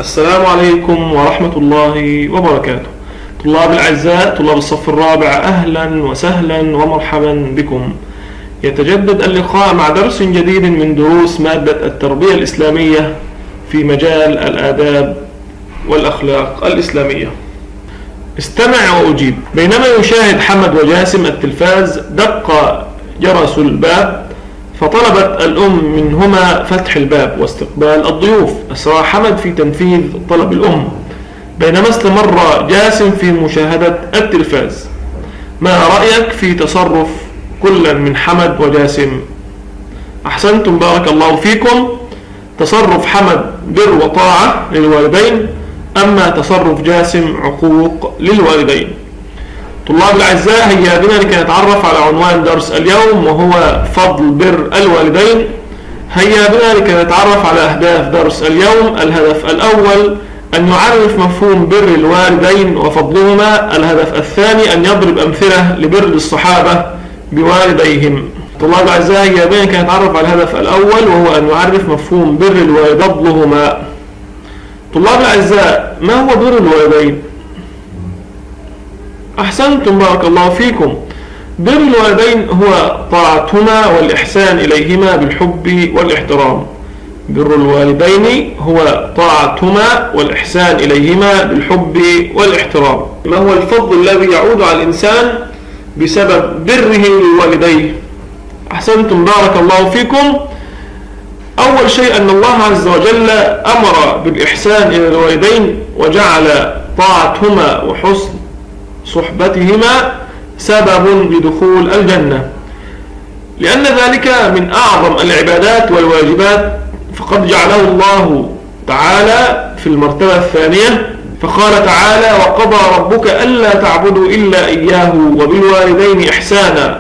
السلام عليكم ورحمة الله وبركاته. طلاب الأعزاء، طلاب الصف الرابع، أهلا وسهلا ومرحبا بكم. يتجدد اللقاء مع درس جديد من دروس مادة التربية الإسلامية في مجال الآداب والأخلاق الإسلامية. استمع وأجيب. بينما يشاهد حمد وجاسم التلفاز دق جرس الباب، فطلبت الأم منهما فتح الباب واستقبال الضيوف. أسرع حمد في تنفيذ طلب الأم، بينما استمر جاسم في مشاهدة التلفاز. ما رأيك في تصرف كل من حمد وجاسم؟ أحسنتم، بارك الله فيكم. تصرف حمد بر وطاعة للوالدين، أما تصرف جاسم عقوق للوالدين. طلاب الأعزاء، هيا بنا لكي نتعرف على عنوان درس اليوم، وهو فضل بر الوالدين. هيا بنا لكي نتعرف على أهداف درس اليوم. الهدف الأول أن نعرف مفهوم بر الوالدين وفضلهما. الهدف الثاني أن يضرب أمثلة لبر الصحابة بوالديهم. طلاب الأعزاء، هيا بنا لكي نتعرف على الهدف الأول، وهو أن نعرف مفهوم بر الوالدين وفضلهما. طلاب الأعزاء، ما هو بر الوالدين؟ أحسنتم، بارك الله فيكم. بر الوالدين هو طاعتهما والإحسان إليهما بالحب والاحترام. بر الوالدين هو طاعتهما والإحسان إليهما بالحب والاحترام. ما هو الفضل الذي يعود على الإنسان بسبب بره لوالديه؟ أحسنتم، بارك الله فيكم. أول شيء أن الله عز وجل أمر بالإحسان إلى الوالدين، وجعل طاعتهما وحسن صحبتهما سبب لدخول الجنة، لأن ذلك من أعظم العبادات والواجبات. فقد جعله الله تعالى في المرتبة الثانية، فقال تعالى: وقضى ربك ألا تعبدوا إلا إياه وبالوالدين إحسانا.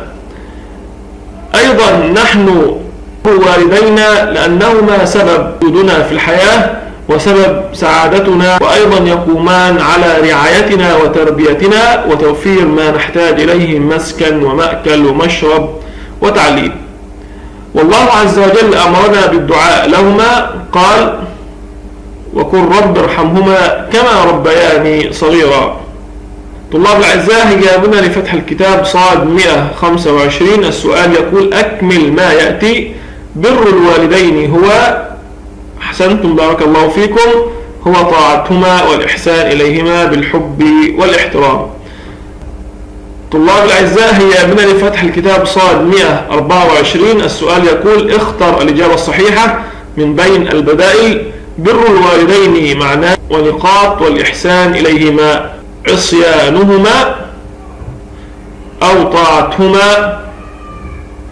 أيضا نحن والدينا لأنهما سبب وجودنا في الحياة وسبب سعادتنا، وأيضا يقومان على رعايتنا وتربيتنا وتوفير ما نحتاج إليه من مسكن ومأكل ومشرب وتعليم. والله عز وجل أمرنا بالدعاء لهما، قال: وقل رب ارحمهما كما ربياني صغيرا. طلاب الأعزاء، هيا بنا لفتح الكتاب صاد 125. السؤال يقول: أكمل ما يأتي. بر الوالدين هو، أحسنتم، بارك الله فيكم، هو طاعتهما والإحسان إليهما بالحب والاحترام. طلاب الأعزاء، هيا بنا لفتح الكتاب صاد 124. السؤال يقول: اختر الإجابة الصحيحة من بين البدائل. بر الوالدين معناه ونقاط والإحسان إليهما: عصيانهما أو طاعتهما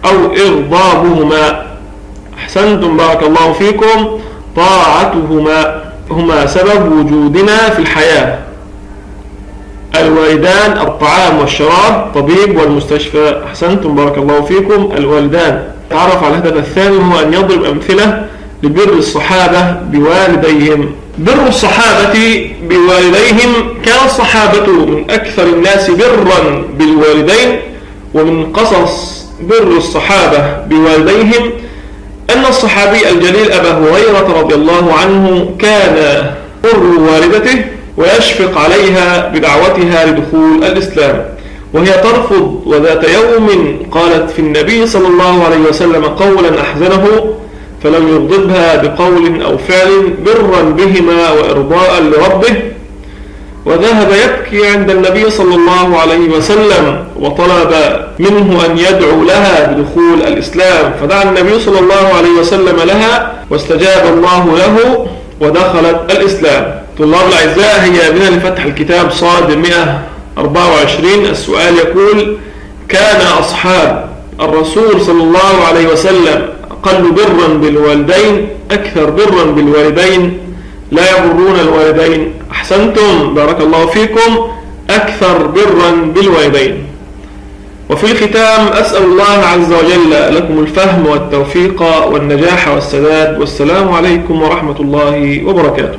أو إغضابهما. أحسنتم، بارك الله فيكم. طاعتهما هما سبب وجودنا في الحياة. الوالدان الطعام والشراب، طبيب والمستشفى. أحسنتم، بارك الله فيكم. الوالدان. تعرف على الهدف الثاني، هو أن يضرب أمثلة لبر الصحابة بوالديهم. بر الصحابة بوالديهم: كان الصحابة من أكثر الناس برا بالوالدين. ومن قصص بر الصحابة بوالديهم أن الصحابي الجليل أبا هريرة رضي الله عنه كان بر والدته ويشفق عليها بدعوتها لدخول الإسلام، وهي ترفض. وذات يوم قالت في النبي صلى الله عليه وسلم قولا أحزنه، فلم يغضبها بقول أو فعل برا بهما وإرضاء لربه، وذهب يبكي عند النبي صلى الله عليه وسلم وطلب منه أن يدعو لها بدخول الإسلام، فدعا النبي صلى الله عليه وسلم لها واستجاب الله له ودخلت الإسلام. طلاب الأعزاء، هيا بنا لفتح الكتاب صاد 124. السؤال يقول: كان أصحاب الرسول صلى الله عليه وسلم أقل برا بالوالدين أكثر برا بالوالدين، لا يبرون الوالدين. أحسنتم، بارك الله فيكم. أكثر برا بالوالدين. وفي الختام أسأل الله عز وجل لكم الفهم والتوفيق والنجاح والسداد. والسلام عليكم ورحمة الله وبركاته.